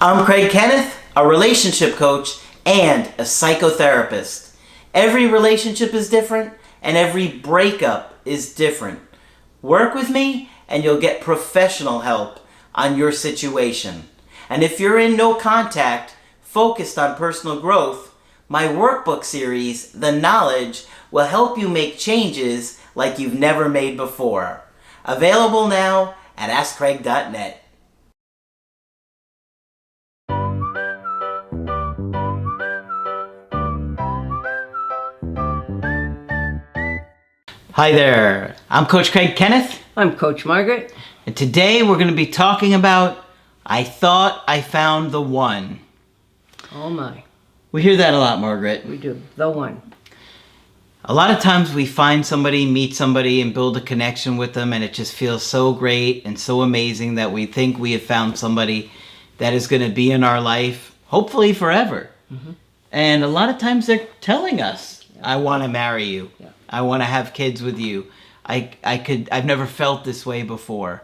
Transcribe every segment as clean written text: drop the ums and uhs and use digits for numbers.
I'm Craig Kenneth, a relationship coach and a psychotherapist. Every relationship is different and every breakup is different. Work with me and you'll get professional help on your situation. And if you're in no contact, focused on personal growth, my workbook series, The Knowledge, will help you make changes like you've never made before. Available now at AskCraig.net. Hi there, I'm Coach Craig Kenneth. I'm Coach Margaret. And today we're going to be talking about I thought I found the one. Oh my. We hear that a lot, Margaret. We do. The one. A lot of times we find somebody, meet somebody, and build a connection with them, and it just feels so great and so amazing that we think we have found somebody that is going to be in our life, hopefully forever. Mm-hmm. And a lot of times they're telling us, I want to marry you. Yeah. I want to have kids with you. I've never felt this way before.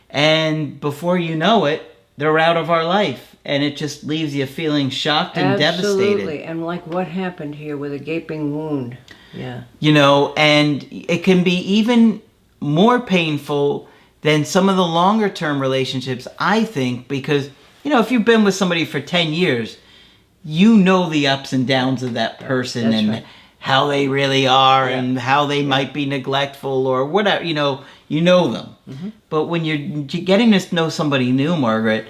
And before you know it, they're out of our life. And it just leaves you feeling shocked and devastated. Absolutely. And like what happened here with a gaping wound. Yeah. You know, and it can be even more painful than some of the longer term relationships, I think, because, you know, if you've been with somebody for 10 years, you know the ups and downs of that person. That's and right. How they really are, and how they might be neglectful or whatever, you know them. Mm-hmm. But when you're getting to know somebody new, Margaret,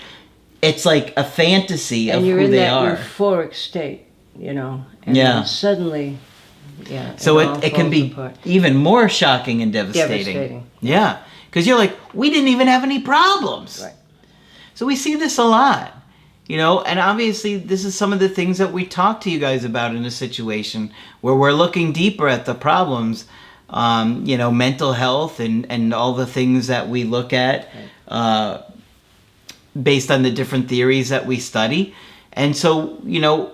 it's like a fantasy of who they are. And you're in that euphoric state, you know. And then suddenly, so it can be apart. Even more shocking and devastating. Yeah, because you're like, we didn't even have any problems. Right. So we see this a lot. You know, and obviously this is some of the things that we talk to you guys about in a situation where we're looking deeper at the problems, you know, mental health and all the things that we look at based on the different theories that we study. And so, you know,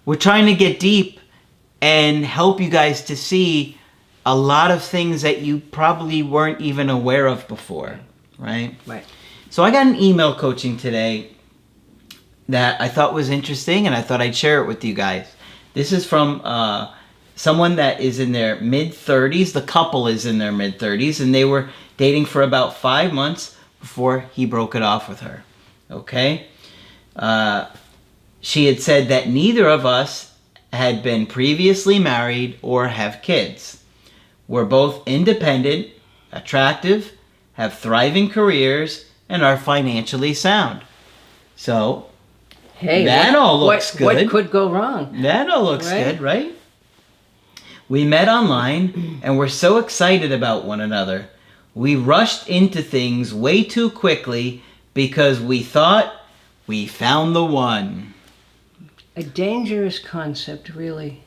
we're trying to get deep and help you guys to see a lot of things that you probably weren't even aware of before, right? Right. So I got an email coaching today that I thought was interesting, and I thought I'd share it with you guys. This is from someone that is in their mid-30s. The couple is in their mid-30s, and they were dating for about 5 months before he broke it off with her. Okay? She had said that neither of us had been previously married or have kids. We're both independent, attractive, have thriving careers, and are financially sound. So, hey, that all looks good. What could go wrong? That all looks good, right? We met online and were so excited about one another. We rushed into things way too quickly because we thought we found the one. A dangerous concept, really.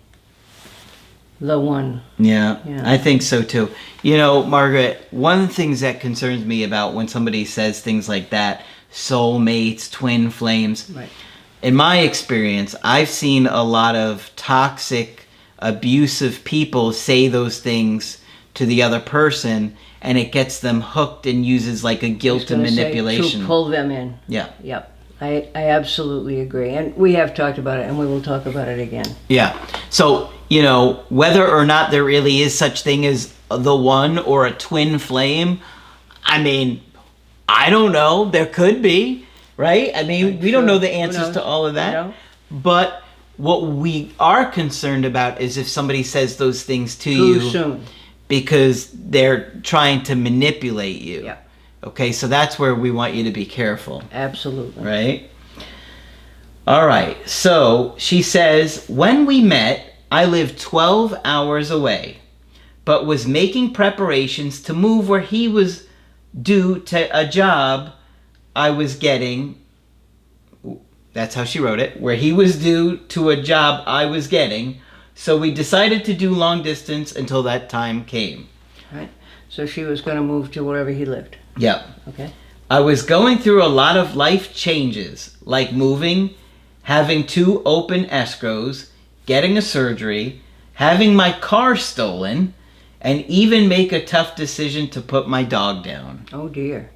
The one. Yeah, I think so too. You know, Margaret, one of the things that concerns me about when somebody says things like that, soulmates, twin flames. Right. In my experience, I've seen a lot of toxic, abusive people say those things to the other person, and it gets them hooked and uses like a guilt and manipulation. To pull them in. Yeah. Yep. I absolutely agree. And we have talked about it, and we will talk about it again. Yeah. So, you know, whether or not there really is such thing as the one or a twin flame, I mean, I don't know. There could be. Right? I mean, we don't know the answers to all of that. No. But what we are concerned about is if somebody says those things to you too soon, because they're trying to manipulate you. Yeah. Okay, so that's where we want you to be careful. Absolutely. Right? All right. So she says, when we met, I lived 12 hours away, but was making preparations to move where he was due to a job I was getting, that's how she wrote it, where he was due to a job I was getting, so we decided to do long distance until that time came. Right. So she was going to move to wherever he lived. Yep. Okay. I was going through a lot of life changes, like moving, having 2 open escrows, getting a surgery, having my car stolen, and even make a tough decision to put my dog down. Oh dear.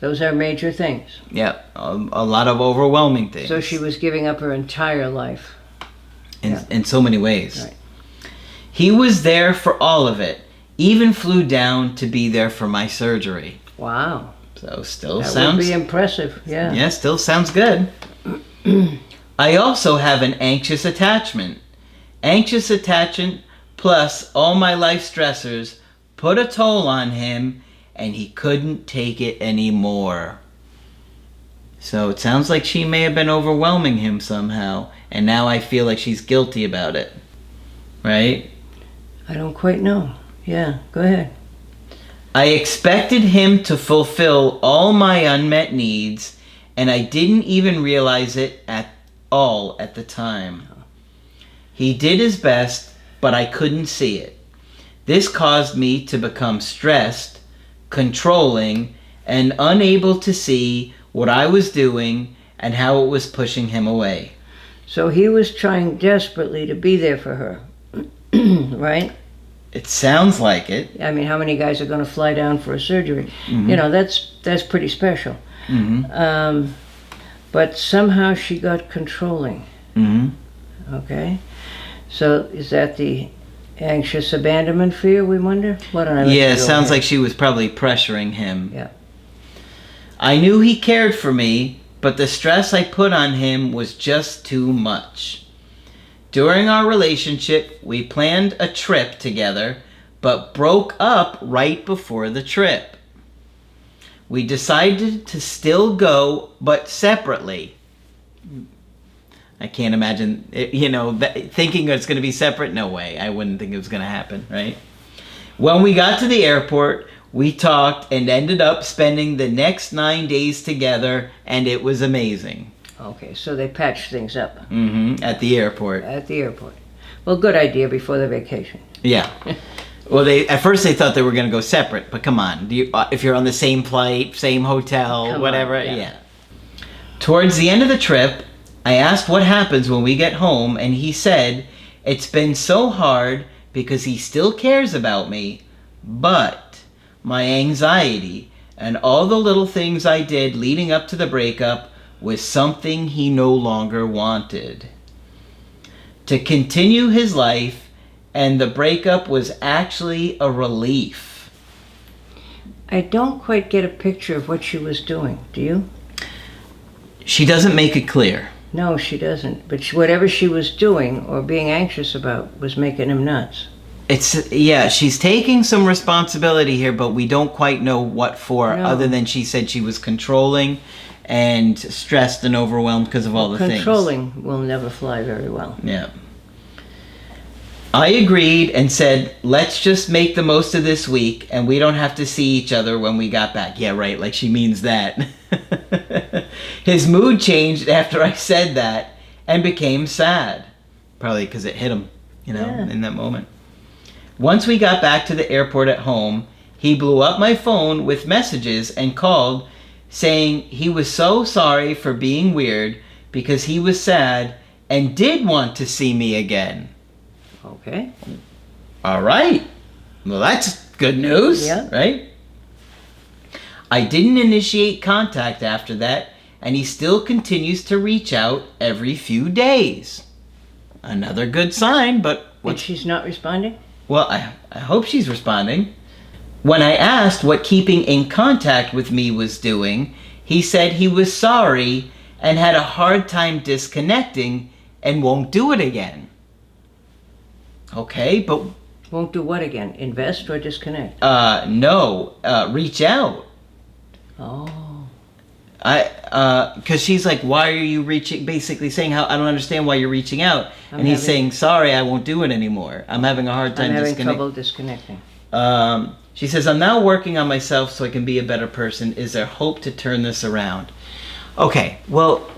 Those are major things. Yeah, a lot of overwhelming things. So she was giving up her entire life. In so many ways. Right. He was there for all of it. Even flew down to be there for my surgery. Wow. So still That sounds... would be impressive, yeah. Yeah, still sounds good. I also have an anxious attachment. Anxious attachment plus all my life stressors put a toll on him, and he couldn't take it anymore. So it sounds like she may have been overwhelming him somehow, and now I feel like she's guilty about it. Right? I don't quite know. Yeah, go ahead. I expected him to fulfill all my unmet needs, and I didn't even realize it at all at the time. He did his best, but I couldn't see it. This caused me to become stressed, controlling, and unable to see what I was doing and how it was pushing him away. So he was trying desperately to be there for her, right? It sounds like it. I mean, how many guys are going to fly down for a surgery? Mm-hmm. You know, that's pretty special. Mm-hmm. But somehow she got controlling. Mm-hmm. Okay. So is that the anxious abandonment fear, we wonder? Why don't I let Yeah, you it go sounds ahead? like she was probably pressuring him. Yeah. I knew he cared for me, but the stress I put on him was just too much. During our relationship, we planned a trip together, but broke up right before the trip. We decided to still go, but separately. I can't imagine, thinking it's going to be separate. No way. I wouldn't think it was going to happen, right? When we got to the airport, we talked and ended up spending the next 9 days together, and it was amazing. Okay, so they patched things up Mm-hmm. At the airport. at the airport. Well, good idea before the vacation. Yeah. Well, at first they thought they were going to go separate, but come on. If you're on the same flight, same hotel, Come on, whatever, yeah. yeah. Towards the end of the trip, I asked what happens when we get home, and he said, it's been so hard because he still cares about me, but my anxiety and all the little things I did leading up to the breakup was something he no longer wanted. To continue his life, and the breakup was actually a relief. I don't quite get a picture of what she was doing. Do you? She doesn't make it clear. No, she doesn't. But whatever she was doing or being anxious about was making him nuts. She's taking some responsibility here, but we don't quite know what for, No. other than she said she was controlling and stressed and overwhelmed because of all the things. Controlling will never fly very well. Yeah. I agreed and said, let's just make the most of this week and we don't have to see each other when we got back. Yeah, right, like she means that. His mood changed after I said that and became sad. Probably because it hit him, in that moment. Once we got back to the airport at home, he blew up my phone with messages and called saying he was so sorry for being weird because he was sad and did want to see me again. Okay. All right. Well, that's good news, Yeah. right? I didn't initiate contact after that, and he still continues to reach out every few days. Another good sign, but And she's not responding? well, I hope she's responding. When I asked what keeping in contact with me was doing, he said he was sorry and had a hard time disconnecting and won't do it again. Okay, but Won't do what again? Invest or disconnect? no, reach out. Oh. Because she's like, why are you reaching? Basically saying, I don't understand why you're reaching out. I'm And he's having- saying, sorry, I won't do it anymore. I'm having a hard time I'm having disconnecting. trouble disconnecting. She says, I'm now working on myself so I can be a better person. Is there hope to turn this around? Okay, well,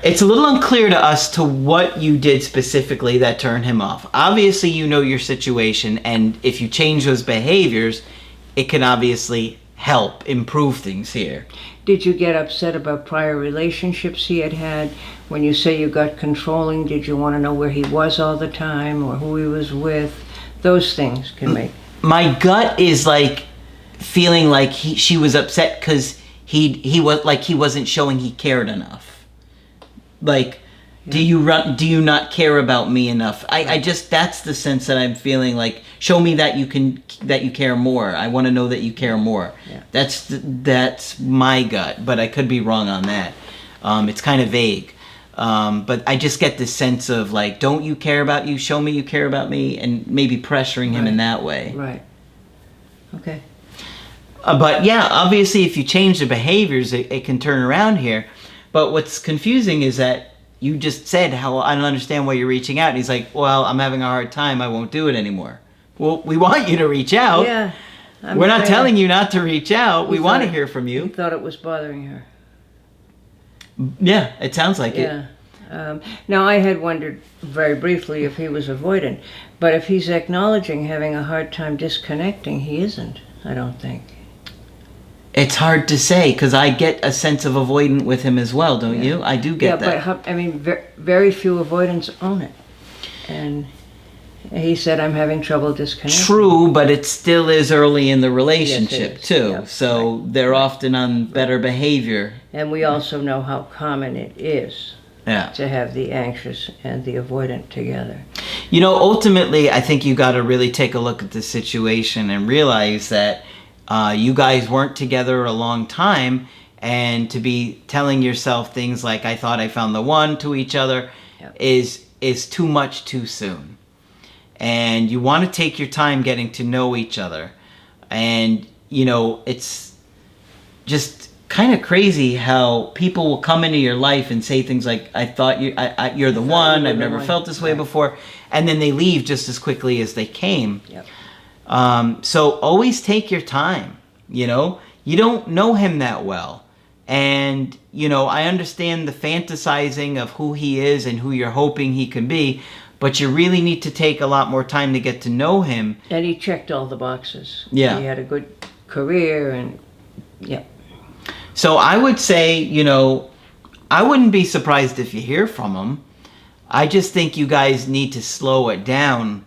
it's a little unclear to us to what you did specifically that turned him off. Obviously, you know your situation, and if you change those behaviors, it can obviously help improve things here. Did you get upset about prior relationships he had had? When you say you got controlling, did you want to know where he was all the time or who he was with? Those things can make... My gut is like, feeling like she was upset because he wasn't showing he cared enough. Like, do you not care about me enough? I just, that's the sense that I'm feeling, like, show me that you care more. I want to know that you care more. Yeah. That's my gut, but I could be wrong on that. It's kind of vague. But I just get this sense of, like, don't you care about you? Show me you care about me, and maybe pressuring him in that way. Right. Okay. But yeah, obviously if you change the behaviors, it can turn around here. But what's confusing is that you just said, how I don't understand why you're reaching out. And he's like, well, I'm having a hard time. I won't do it anymore. Well, we want you to reach out. Yeah. We're not telling you not to reach out. We want to hear from He you. thought it was bothering her. Yeah, it sounds like it. Yeah. Now, I had wondered very briefly if he was avoidant, but if he's acknowledging having a hard time disconnecting, he isn't, I don't think. It's hard to say, because I get a sense of avoidant with him as well, don't you? I do get that. Yeah, but very few avoidants own it. And he said, I'm having trouble disconnecting. True, but it still is early in the relationship, Yes, too. Yep. So they're often on better behavior. And we also know how common it is Yeah. to have the anxious and the avoidant together. You know, ultimately, I think you got to really take a look at the situation and realize that you guys weren't together a long time, and to be telling yourself things like, I thought I found the one, to each other is too much too soon. And you want to take your time getting to know each other. And, you know, it's just kind of crazy how people will come into your life and say things like, I thought you're the one, I've never felt this way before. And then they leave just as quickly as they came. Yep. So always take your time, you know? You don't know him that well. And, you know, I understand the fantasizing of who he is and who you're hoping he can be, but you really need to take a lot more time to get to know him. And he checked all the boxes. Yeah. He had a good career and, yeah. So I would say, you know, I wouldn't be surprised if you hear from him. I just think you guys need to slow it down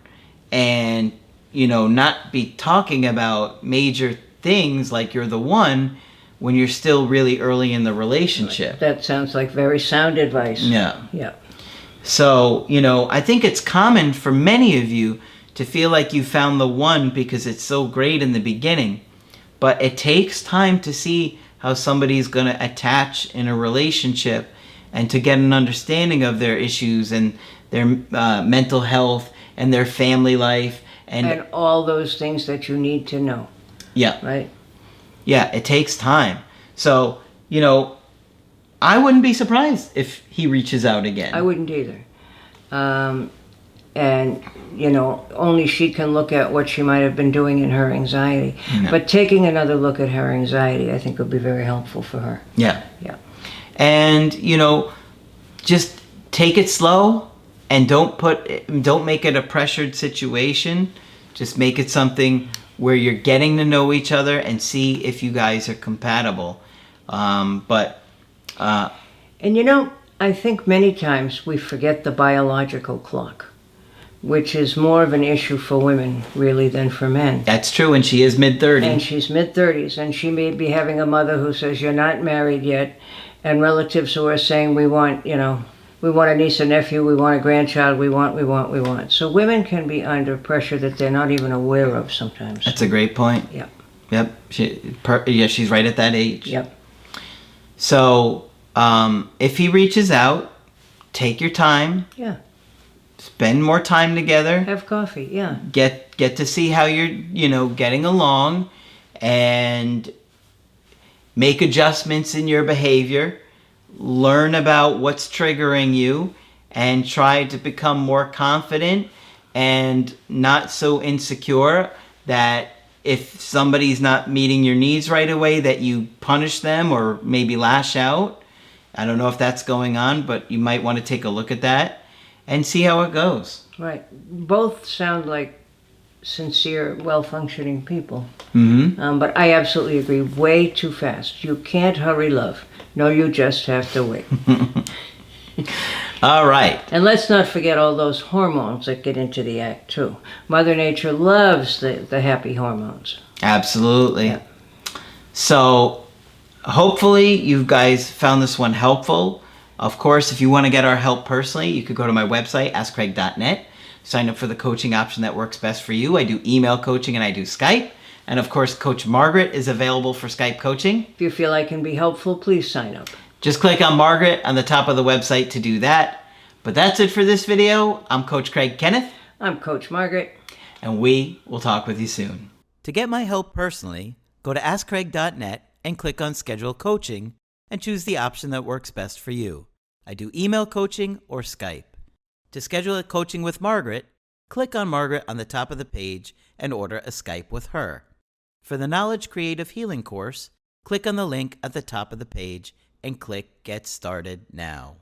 and, you know, not be talking about major things like you're the one when you're still really early in the relationship. That sounds like very sound advice. Yeah. Yeah. So, you know, I think it's common for many of you to feel like you found the one because it's so great in the beginning. But it takes time to see how somebody's going to attach in a relationship and to get an understanding of their issues and their mental health and their family life. And all those things that you need to know. Yeah. Right? Yeah, it takes time. So, you know, I wouldn't be surprised if he reaches out again. I wouldn't either. And, you know, only she can look at what she might have been doing in her anxiety. No. But taking another look at her anxiety, I think, would be very helpful for her. Yeah. Yeah. And, you know, just take it slow and don't make it a pressured situation. Just make it something where you're getting to know each other and see if you guys are compatible. And, you know, I think many times we forget the biological clock, which is more of an issue for women, really, than for men. That's true, and she is mid-30s. And she's mid-30s, and she may be having a mother who says, you're not married yet, and relatives who are saying, we want, you know, we want a niece and nephew, we want a grandchild, we want. So women can be under pressure that they're not even aware of sometimes. That's a great point. Yep. Yep. She's right at that age. Yep. So, if he reaches out, take your time. Yeah. Spend more time together. Have coffee, yeah. Get to see how you're, you know, getting along, and make adjustments in your behavior. Learn about what's triggering you, and try to become more confident and not so insecure that if somebody's not meeting your needs right away that you punish them or maybe lash out. I don't know if that's going on, but you might want to take a look at that and see how it goes. Right. Both sound like sincere, well-functioning people. Mm-hmm. But I absolutely agree. Way too fast. You can't hurry love. No, you just have to wait. All right. And let's not forget all those hormones that get into the act, too. Mother Nature loves the happy hormones. Absolutely. Yeah. So hopefully you guys found this one helpful. Of course, if you want to get our help personally, you could go to my website, askcraig.net. Sign up for the coaching option that works best for you. I do email coaching and I do Skype. And of course, Coach Margaret is available for Skype coaching. If you feel I can be helpful, please sign up. Just click on Margaret on the top of the website to do that. But that's it for this video. I'm Coach Craig Kenneth. I'm Coach Margaret. And we will talk with you soon. To get my help personally, go to askcraig.net and click on Schedule Coaching and choose the option that works best for you. I do email coaching or Skype. To schedule a coaching with Margaret, click on Margaret on the top of the page and order a Skype with her. For the Knowledge Creative Healing course, click on the link at the top of the page and click Get Started Now.